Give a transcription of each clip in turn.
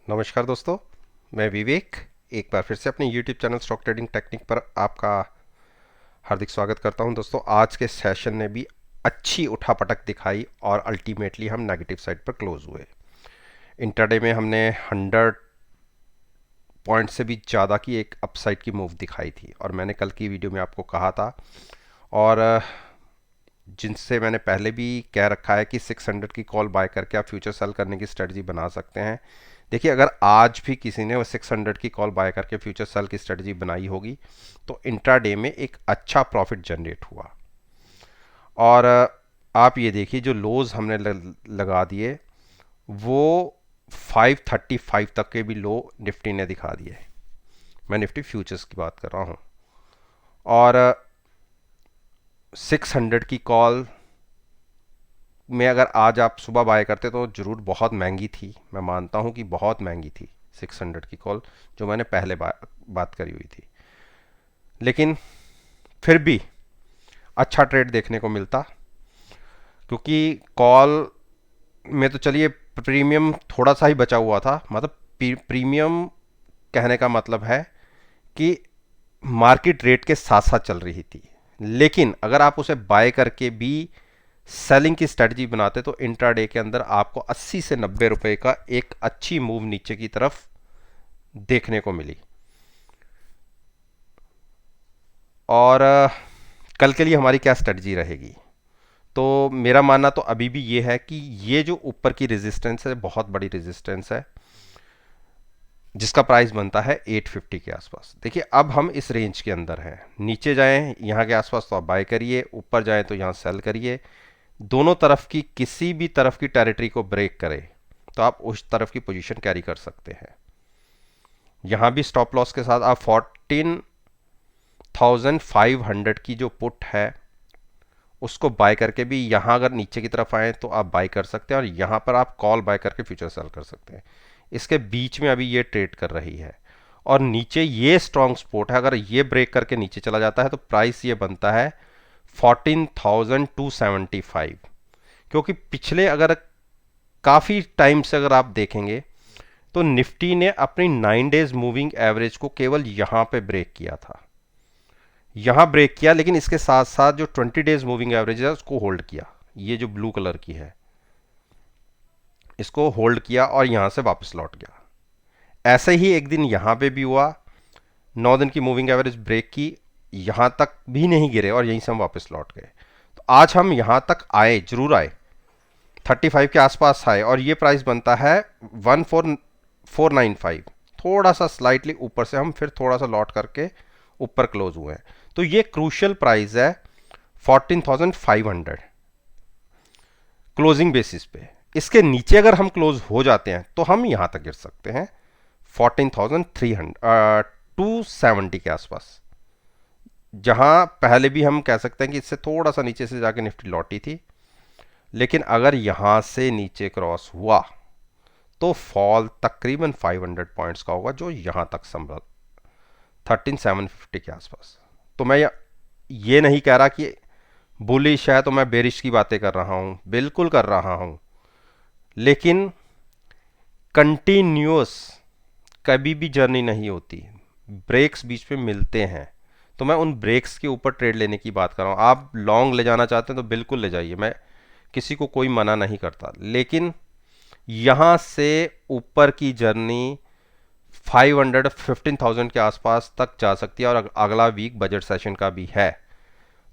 नमस्कार दोस्तों, मैं विवेक एक बार फिर से अपने YouTube channel stock trading technique पर आपका हार्दिक स्वागत करता हूं। दोस्तों, आज के सेशन ने भी अच्छी उठापटक दिखाई और अल्टीमेटली हम नेगेटिव साइड पर क्लोज हुए। इंट्राडे में हमने 100 पॉइंट से भी ज़्यादा की एक अपसाइड की मूव दिखाई थी और मैंने कल की वीडियो में आपको कहा था और जिनसे मैंने पहले भी कह रखा है कि 600 की कॉल बाय करके आप फ्यूचर सेल करने की स्ट्रेटजी बना सकते हैं। देखिए, अगर आज भी किसी ने वो 600 की कॉल बाय करके फ्यूचर सेल की स्ट्रेटजी बनाई होगी तो इंट्राडे में एक अच्छा प्रॉफिट जनरेट हुआ। और आप ये देखिए, जो लोज हमने लगा दिए वो 535 तक के भी लो निफ्टी ने दिखा दिए। मैं निफ्टी फ्यूचर्स की बात कर रहा हूँ। और 600 की कॉल में अगर आज आप सुबह बाय करते तो ज़रूर बहुत महंगी थी। मैं मानता हूं कि बहुत महंगी थी 600 की कॉल, जो मैंने पहले बात करी हुई थी। लेकिन फिर भी अच्छा ट्रेड देखने को मिलता, क्योंकि कॉल में तो चलिए प्रीमियम थोड़ा सा ही बचा हुआ था। मतलब प्रीमियम कहने का मतलब है कि मार्केट रेट के साथ साथ चल रही थी। लेकिन अगर आप उसे बाय करके भी सेलिंग की स्ट्रेटजी बनाते तो इंट्राडे के अंदर आपको 80 से 90 रुपए का एक अच्छी मूव नीचे की तरफ देखने को मिली। और कल के लिए हमारी क्या स्ट्रेटजी रहेगी? तो मेरा मानना तो अभी भी ये है कि ये जो ऊपर की रेजिस्टेंस है, बहुत बड़ी रेजिस्टेंस है, जिसका प्राइस बनता है 850 के आसपास। देखिए, अब हम इस रेंज के अंदर हैं। नीचे जाएं यहाँ के आसपास तो आप बाय करिए, ऊपर जाएं तो यहाँ सेल करिए। दोनों तरफ की किसी भी तरफ की टेरिटरी को ब्रेक करे तो आप उस तरफ की पोजीशन कैरी कर सकते हैं। यहां भी स्टॉप लॉस के साथ आप 14,500 की जो पुट है उसको बाय करके भी यहां अगर नीचे की तरफ आए तो आप बाय कर सकते हैं, और यहां पर आप कॉल बाय करके फ्यूचर सेल कर सकते हैं। इसके बीच में अभी ये ट्रेड कर रही है और नीचे ये स्ट्रॉन्ग सपोर्ट है। अगर ये ब्रेक करके नीचे चला जाता है तो प्राइस ये बनता है 14,275। क्योंकि पिछले अगर काफ़ी टाइम से अगर आप देखेंगे तो निफ्टी ने अपनी 9 डेज मूविंग एवरेज को केवल यहां पे ब्रेक किया था। यहां ब्रेक किया, लेकिन इसके साथ साथ जो 20 डेज मूविंग एवरेज है उसको होल्ड किया। ये जो ब्लू कलर की है इसको होल्ड किया और यहां से वापस लौट गया। ऐसे ही एक दिन यहां पे भी हुआ, 9 दिन की मूविंग एवरेज ब्रेक की, यहां तक भी नहीं गिरे और यहीं से हम वापस लौट गए। तो आज हम यहां तक आए, जरूर आए, 35 के आसपास आए और ये प्राइस बनता है 14,495। थोड़ा सा स्लाइटली ऊपर से हम फिर थोड़ा सा लौट करके ऊपर क्लोज हुए हैं। तो ये क्रूशियल प्राइस है 14,500 क्लोजिंग बेसिस पे। इसके नीचे अगर हम क्लोज हो जाते हैं तो हम यहां तक गिर सकते हैं 14,300 270 के आसपास, जहां पहले भी हम कह सकते हैं कि इससे थोड़ा सा नीचे से जाके निफ्टी लौटी थी। लेकिन अगर यहां से नीचे क्रॉस हुआ तो फॉल तकरीबन 500 पॉइंट्स का होगा, जो यहां तक संभव 13,750 के आसपास। तो मैं ये नहीं कह रहा कि बुलिश है तो मैं बेरिश की बातें कर रहा हूं, बिल्कुल कर रहा हूं। लेकिन कंटिन्यूअस कभी भी जर्नी नहीं होती, ब्रेक्स बीच में मिलते हैं। तो मैं उन ब्रेक्स के ऊपर ट्रेड लेने की बात कर रहा हूँ। आप लॉन्ग ले जाना चाहते हैं तो बिल्कुल ले जाइए, मैं किसी को कोई मना नहीं करता। लेकिन यहां से ऊपर की जर्नी 15,000 के आसपास तक जा सकती है और अगला वीक बजट सेशन का भी है।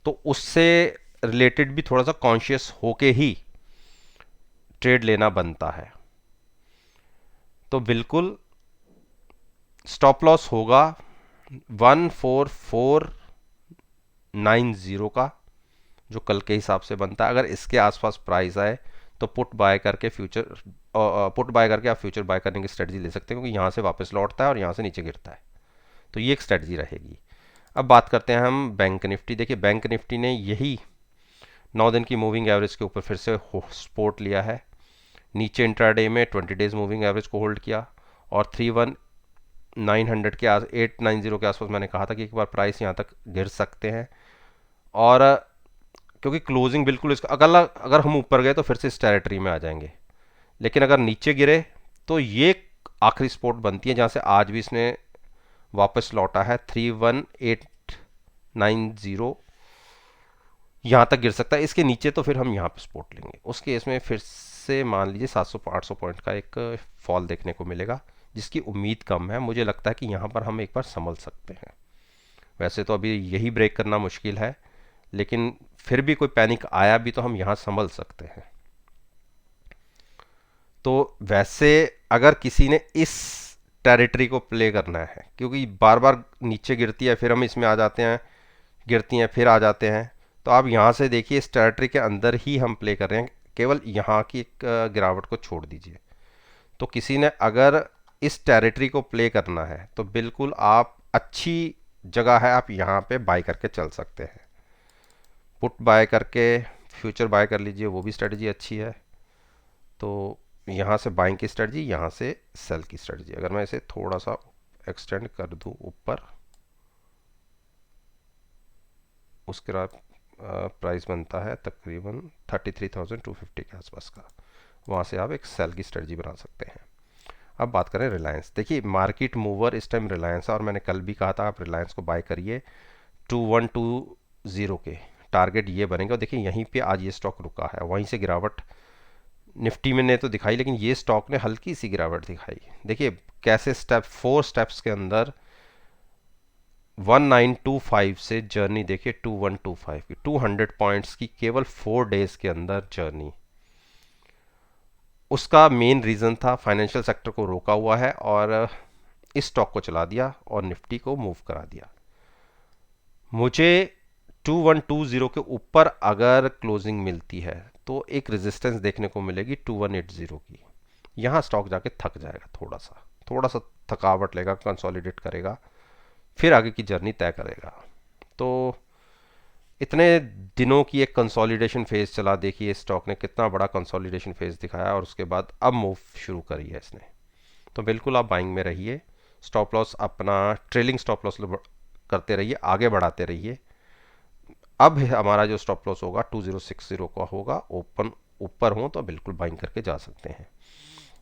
तो उससे रिलेटेड भी थोड़ा सा कॉन्शियस होके ही ट्रेड लेना बनता है। तो बिल्कुल स्टॉप लॉस होगा 14,490 का, जो कल के हिसाब से बनता है। अगर इसके आसपास प्राइस आए तो पुट बाय करके आप फ्यूचर बाय करने की स्ट्रेटजी ले सकते हैं, क्योंकि यहाँ से वापस लौटता है और यहाँ से नीचे गिरता है। तो ये एक स्ट्रेटजी रहेगी। अब बात करते हैं हम बैंक निफ्टी। देखिए, बैंक निफ्टी ने यही 9 दिन की मूविंग एवरेज के ऊपर फिर से सपोर्ट लिया है। नीचे इंट्राडे में 20 डेज मूविंग एवरेज को होल्ड किया और 31900 के 890 के आसपास मैंने कहा था कि एक बार प्राइस यहाँ तक गिर सकते हैं। और क्योंकि क्लोजिंग बिल्कुल इसका अगर हम ऊपर गए तो फिर से इस टेरिटरी में आ जाएंगे। लेकिन अगर नीचे गिरे तो ये आखिरी सपोर्ट बनती है जहाँ से आज भी इसने वापस लौटा है 31890, यहाँ तक गिर सकता है। इसके नीचे तो फिर हम यहाँ पे सपोर्ट लेंगे। उस केस में फिर से मान लीजिए 700-800 पॉइंट का एक फॉल देखने को मिलेगा, जिसकी उम्मीद कम है। मुझे लगता है कि यहाँ पर हम एक बार संभल सकते हैं। वैसे तो अभी यही ब्रेक करना मुश्किल है, लेकिन फिर भी कोई पैनिक आया भी तो हम यहाँ संभल सकते हैं। तो वैसे अगर किसी ने इस टेरिटरी को प्ले करना है, क्योंकि बार बार नीचे गिरती है फिर हम इसमें आ जाते हैं, गिरती हैं फिर आ जाते हैं, तो आप यहाँ से देखिए इस टेरिटरी के अंदर ही हम प्ले कर रहे हैं, केवल यहाँ की एक गिरावट को छोड़ दीजिए। तो किसी ने अगर इस टेरिटरी को प्ले करना है तो बिल्कुल आप अच्छी जगह है, आप यहाँ पे बाय करके चल सकते हैं। पुट बाय करके फ्यूचर बाय कर लीजिए, वो भी स्ट्रेटजी अच्छी है। तो यहाँ से बाइंग की स्ट्रेटजी, यहाँ से सेल की स्ट्रेटजी। अगर मैं इसे थोड़ा सा एक्सटेंड कर दूँ ऊपर, उसके बाद प्राइस बनता है तकरीबन 33,250 के आसपास का। वहाँ से आप एक सेल की स्ट्रेटजी बना सकते हैं। अब बात करें रिलायंस। देखिए मार्केट मूवर इस टाइम रिलायंस है, और मैंने कल भी कहा था आप रिलायंस को बाय करिए 2120 के टारगेट ये बनेगा। देखिए यहीं पे आज ये स्टॉक रुका है, वहीं से गिरावट निफ्टी में ने तो दिखाई, लेकिन ये स्टॉक ने हल्की सी गिरावट दिखाई। देखिए कैसे 4 स्टेप्स के अंदर 1925 से जर्नी देखिए 2125 की, 200 पॉइंट्स की केवल 4 डेज के अंदर जर्नी। उसका मेन रीज़न था फाइनेंशियल सेक्टर को रोका हुआ है और इस स्टॉक को चला दिया और निफ्टी को मूव करा दिया। मुझे 2120 के ऊपर अगर क्लोजिंग मिलती है तो एक रेजिस्टेंस देखने को मिलेगी 2180 की। यहाँ स्टॉक जाके थक जाएगा, थोड़ा सा थकावट लेगा, कंसोलिडेट करेगा, फिर आगे की जर्नी तय करेगा। तो इतने दिनों की एक कंसोलिडेशन फेज चला, देखिए स्टॉक ने कितना बड़ा कंसोलिडेशन फेज दिखाया और उसके बाद अब मूव शुरू करी है इसने। तो बिल्कुल आप बाइंग में रहिए, स्टॉप लॉस अपना ट्रेलिंग स्टॉप लॉस करते रहिए, आगे बढ़ाते रहिए। अब हमारा जो स्टॉप लॉस होगा 2060 का होगा, ओपन ऊपर हो तो बिल्कुल बाइंग करके जा सकते हैं।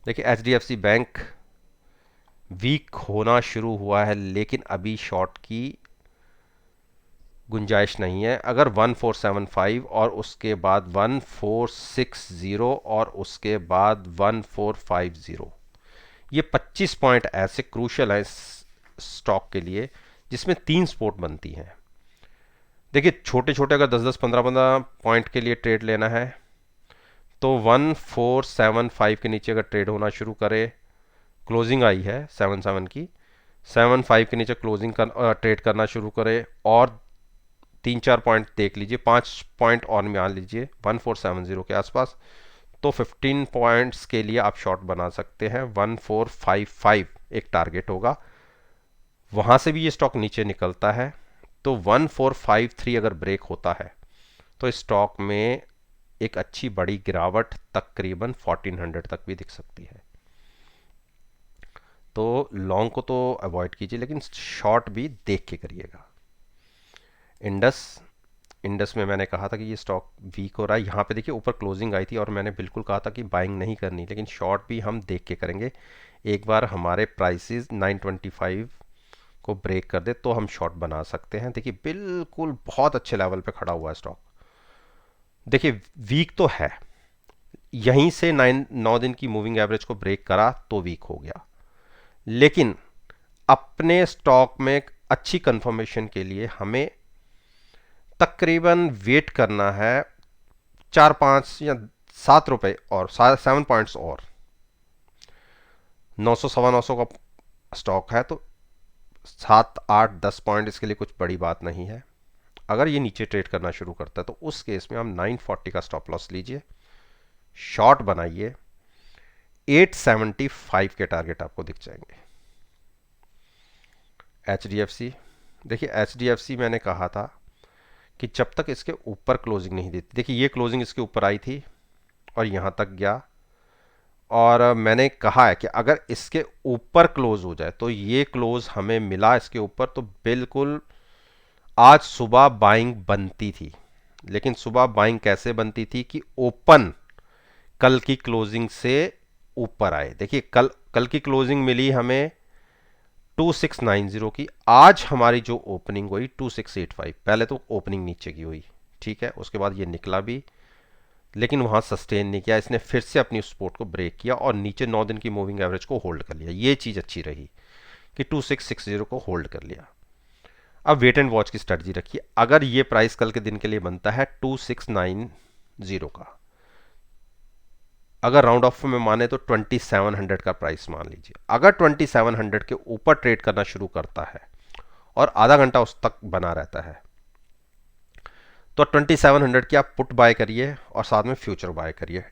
देखिए एचडीएफसी बैंक वीक होना शुरू हुआ है, लेकिन अभी शॉर्ट की गुंजाइश नहीं है। अगर 1475 और उसके बाद 1460 और उसके बाद 1450, ये 25 पॉइंट ऐसे क्रूशल हैं इस स्टॉक के लिए जिसमें 3 सपोर्ट बनती हैं। देखिए छोटे छोटे अगर 10-10, 15-15 पॉइंट के लिए ट्रेड लेना है तो 1475 के नीचे अगर ट्रेड होना शुरू करे, क्लोजिंग आई है 77 की, 75 के नीचे क्लोजिंग ट्रेड करना शुरू करे और 3-4 पॉइंट देख लीजिए, 5 पॉइंट और मान लीजिए 1470 के आसपास, तो 15 पॉइंट्स के लिए आप शॉर्ट बना सकते हैं। 1455 एक टारगेट होगा, वहाँ से भी ये स्टॉक नीचे निकलता है तो 1453 अगर ब्रेक होता है तो स्टॉक में एक अच्छी बड़ी गिरावट तकरीबन 1400 तक भी दिख सकती है। तो लॉन्ग को तो अवॉइड कीजिए, लेकिन शॉर्ट भी देख के करिएगा। इंडस में मैंने कहा था कि ये स्टॉक वीक हो रहा है। यहाँ पे देखिए ऊपर क्लोजिंग आई थी और मैंने बिल्कुल कहा था कि बाइंग नहीं करनी, लेकिन शॉर्ट भी हम देख के करेंगे। एक बार हमारे प्राइसेस 925 को ब्रेक कर दे तो हम शॉर्ट बना सकते हैं। देखिए बिल्कुल बहुत अच्छे लेवल पे खड़ा हुआ है स्टॉक। देखिए वीक तो है, यहीं से 9 दिन की मूविंग एवरेज को ब्रेक करा तो वीक हो गया, लेकिन अपने स्टॉक में अच्छी कंफर्मेशन के लिए हमें तकरीबन वेट करना है 4-5 या 7 रुपए और 7 पॉइंट्स और। 900 950 का स्टॉक है तो 7-8-10 पॉइंट इसके लिए कुछ बड़ी बात नहीं है। अगर ये नीचे ट्रेड करना शुरू करता है तो उस केस में हम 940 का स्टॉप लॉस लीजिए, शॉर्ट बनाइए, 875 के टारगेट आपको दिख जाएंगे। एचडीएफसी, देखिए एचडीएफसी मैंने कहा था कि जब तक इसके ऊपर क्लोजिंग नहीं देती, देखिए ये क्लोजिंग इसके ऊपर आई थी और यहाँ तक गया, और मैंने कहा है कि अगर इसके ऊपर क्लोज हो जाए तो ये क्लोज हमें मिला इसके ऊपर तो बिल्कुल आज सुबह बाइंग बनती थी। लेकिन सुबह बाइंग कैसे बनती थी कि ओपन कल की क्लोजिंग से ऊपर आए। देखिए कल कल की क्लोजिंग मिली हमें 2690 की, आज हमारी जो ओपनिंग हुई 2685। पहले तो ओपनिंग नीचे की हुई, ठीक है, उसके बाद ये निकला भी, लेकिन वहां सस्टेन नहीं किया, इसने फिर से अपनी सपोर्ट को ब्रेक किया और नीचे 9 दिन की मूविंग एवरेज को होल्ड कर लिया। ये चीज अच्छी रही कि 2660 को होल्ड कर लिया। अब वेट एंड वॉच की स्ट्रेटजी रखिए। अगर ये प्राइस कल के दिन के लिए बनता है 2690 का, अगर राउंड ऑफ में माने तो 2700 का प्राइस मान लीजिए, अगर 2700 के ऊपर ट्रेड करना शुरू करता है और आधा घंटा उस तक बना रहता है, तो 2700 की आप पुट बाय करिए और साथ में फ्यूचर बाय करिए।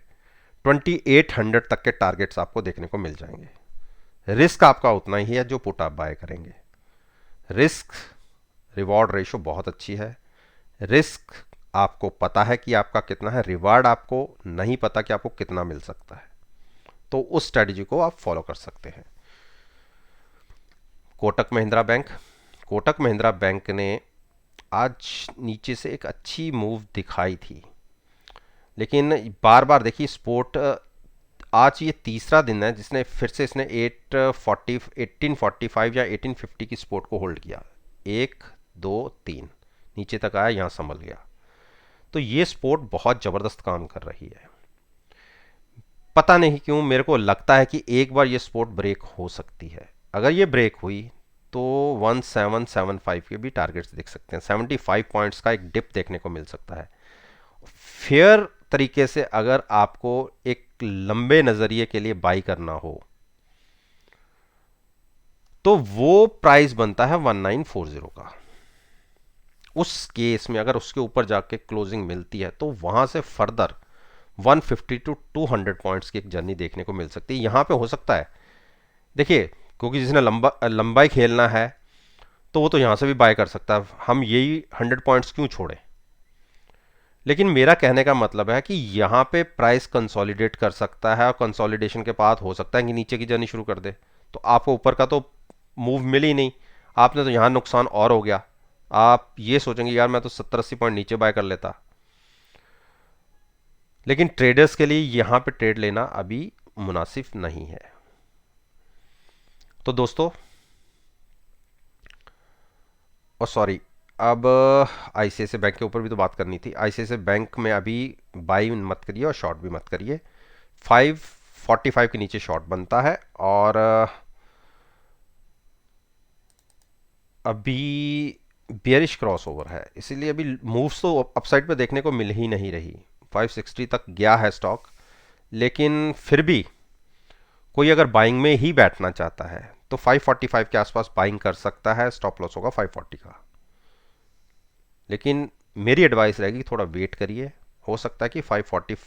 2800 तक के टारगेट्स आपको देखने को मिल जाएंगे। रिस्क आपका उतना ही है जो पुट आप बाय करेंगे। रिस्क रिवॉर्ड रेशो बहुत अच्छी है। रिस्क आपको पता है कि आपका कितना है, रिवार्ड आपको नहीं पता कि आपको कितना मिल सकता है, तो उस स्ट्रेटजी को आप फॉलो कर सकते हैं। कोटक महिंद्रा बैंक, कोटक महिंद्रा बैंक ने आज नीचे से एक अच्छी मूव दिखाई थी, लेकिन बार बार देखिए स्पोर्ट, आज ये तीसरा दिन है जिसने फिर से इसने 1845 या 1850 की सपोर्ट को होल्ड किया। 1 2 3 नीचे तक आया, यहां संभल गया। तो ये सपोर्ट बहुत ज़बरदस्त काम कर रही है। पता नहीं क्यों मेरे को लगता है कि एक बार ये सपोर्ट ब्रेक हो सकती है। अगर ये ब्रेक हुई तो 1775 के भी टारगेट्स देख सकते हैं। 75 पॉइंट्स का एक डिप देखने को मिल सकता है। फेयर तरीके से अगर आपको एक लंबे नजरिए के लिए बाई करना हो तो वो प्राइस बनता है 1940 का। उस केस में अगर उसके ऊपर जाके क्लोजिंग मिलती है तो वहां से फर्दर 150 टू 200 पॉइंट्स की एक जर्नी देखने को मिल सकती है। यहां पे हो सकता है, देखिए, क्योंकि जिसने लंबाई खेलना है तो वो तो यहां से भी बाय कर सकता है, हम यही 100 पॉइंट्स क्यों छोड़ें। लेकिन मेरा कहने का मतलब है कि यहां पे प्राइस कंसोलिडेट कर सकता है और कंसोलिडेशन के बाद हो सकता है कि नीचे की जर्नी शुरू कर दे, तो आपको ऊपर का तो मूव मिल ही नहीं, आपने तो यहां नुकसान और हो गया। आप ये सोचेंगे यार मैं तो 70-80 पॉइंट नीचे बाय कर लेता। लेकिन ट्रेडर्स के लिए यहां पे ट्रेड लेना अभी मुनासिब नहीं है। तो दोस्तों, और सॉरी, अब आईसीआईसीआई बैंक के ऊपर भी तो बात करनी थी। आईसीआईसीआई बैंक में अभी बाई मत करिए और शॉर्ट भी मत करिए। 545 के नीचे शॉर्ट बनता है और अभी बियरिश क्रॉस ओवर है, इसीलिए अभी मूव्स तो अपसाइड पे देखने को मिल ही नहीं रही। 560 तक गया है स्टॉक, लेकिन फिर भी कोई अगर बाइंग में ही बैठना चाहता है तो 545 के आसपास बाइंग कर सकता है। स्टॉप लॉस होगा 540 का। लेकिन मेरी एडवाइस रहेगी थोड़ा वेट करिए, हो सकता है कि 540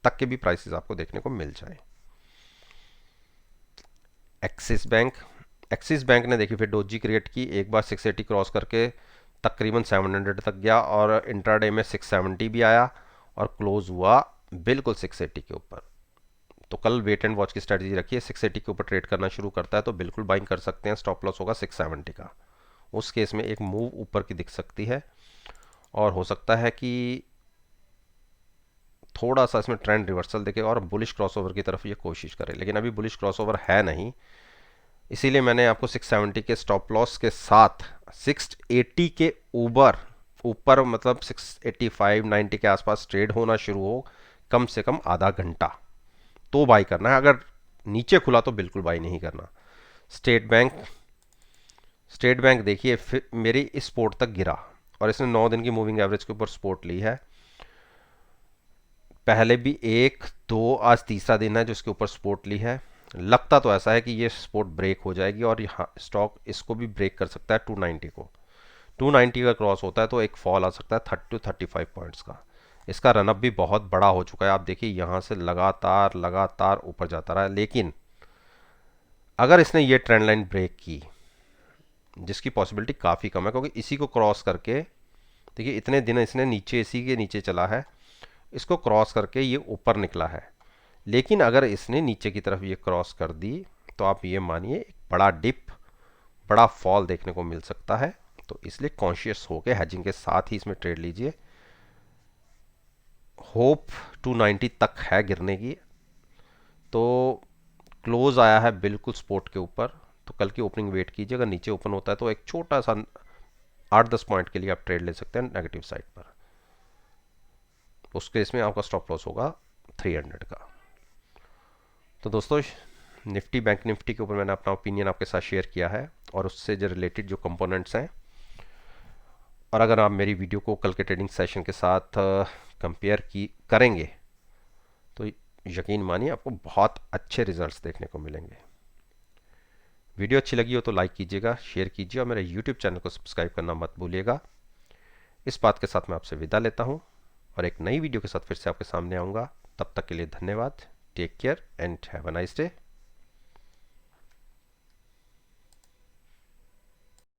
तक के भी प्राइसेस आपको देखने को मिल जाए। एक्सिस बैंक, एक्सिस बैंक ने देखिए फिर डोजी क्रिएट की, एक बार 680 क्रॉस करके तकरीबन 700 तक गया और इंट्राडे में 670 भी आया और क्लोज हुआ बिल्कुल 680 के ऊपर। तो कल वेट एंड वॉच की स्ट्रेटजी रखिए। 680 के ऊपर ट्रेड करना शुरू करता है तो बिल्कुल बाइंग कर सकते हैं। स्टॉप लॉस होगा 670 का। उस केस में एक मूव ऊपर की दिख सकती है और हो सकता है कि थोड़ा सा इसमें ट्रेंड रिवर्सल देखे और बुलिश क्रॉसओवर की तरफ ये कोशिश करे, लेकिन अभी बुलिश क्रॉसओवर है नहीं। इसीलिए मैंने आपको 670 के स्टॉप लॉस के साथ 680 के ऊपर ऊपर मतलब 685 90 के आसपास ट्रेड होना शुरू हो कम से कम आधा घंटा तो बाई करना है। अगर नीचे खुला तो बिल्कुल बाई नहीं करना। स्टेट बैंक, स्टेट बैंक देखिए फिर मेरी इस सपोर्ट तक गिरा और इसने 9 दिन की मूविंग एवरेज के ऊपर सपोर्ट ली है। पहले भी 1 2, आज तीसरा दिन है जो इसके ऊपर सपोर्ट ली है। लगता तो ऐसा है कि ये सपोर्ट ब्रेक हो जाएगी और यहाँ स्टॉक इसको भी ब्रेक कर सकता है 290 को। 290 का क्रॉस होता है तो एक फॉल आ सकता है 30-35 पॉइंट्स का। इसका रनअप भी बहुत बड़ा हो चुका है, आप देखिए यहाँ से लगातार लगातार ऊपर जाता रहा है। लेकिन अगर इसने ये ट्रेंड लाइन ब्रेक की, जिसकी पॉसिबिलिटी काफ़ी कम है क्योंकि इसी को क्रॉस करके देखिए इतने दिन इसने नीचे इसी के नीचे चला है, इसको क्रॉस करके ये ऊपर निकला है। लेकिन अगर इसने नीचे की तरफ ये क्रॉस कर दी तो आप ये मानिए एक बड़ा डिप, बड़ा फॉल देखने को मिल सकता है। तो इसलिए कॉन्शियस होकर हैजिंग के साथ ही इसमें ट्रेड लीजिए। होप 290 तक है गिरने की, तो क्लोज आया है बिल्कुल स्पोर्ट के ऊपर, तो कल की ओपनिंग वेट कीजिए। अगर नीचे ओपन होता है तो एक छोटा सा 8-10 पॉइंट के लिए आप ट्रेड ले सकते हैं नेगेटिव साइड पर। उस केस में आपका स्टॉप लॉस होगा 300 का। तो दोस्तों, निफ्टी बैंक निफ्टी के ऊपर मैंने अपना ओपिनियन आपके साथ शेयर किया है और उससे जो रिलेटेड जो कंपोनेंट्स हैं, और अगर आप मेरी वीडियो को कल के ट्रेडिंग सेशन के साथ कंपेयर की करेंगे तो यकीन मानिए आपको बहुत अच्छे रिजल्ट्स देखने को मिलेंगे। वीडियो अच्छी लगी हो तो लाइक कीजिएगा, शेयर कीजिए और मेरे यूट्यूब चैनल को सब्सक्राइब करना मत भूलिएगा। इस बात के साथ मैं आपसे विदा लेता हूँ और एक नई वीडियो के साथ फिर से आपके सामने आऊँगा। तब तक के लिए धन्यवाद। Take care and have a nice day.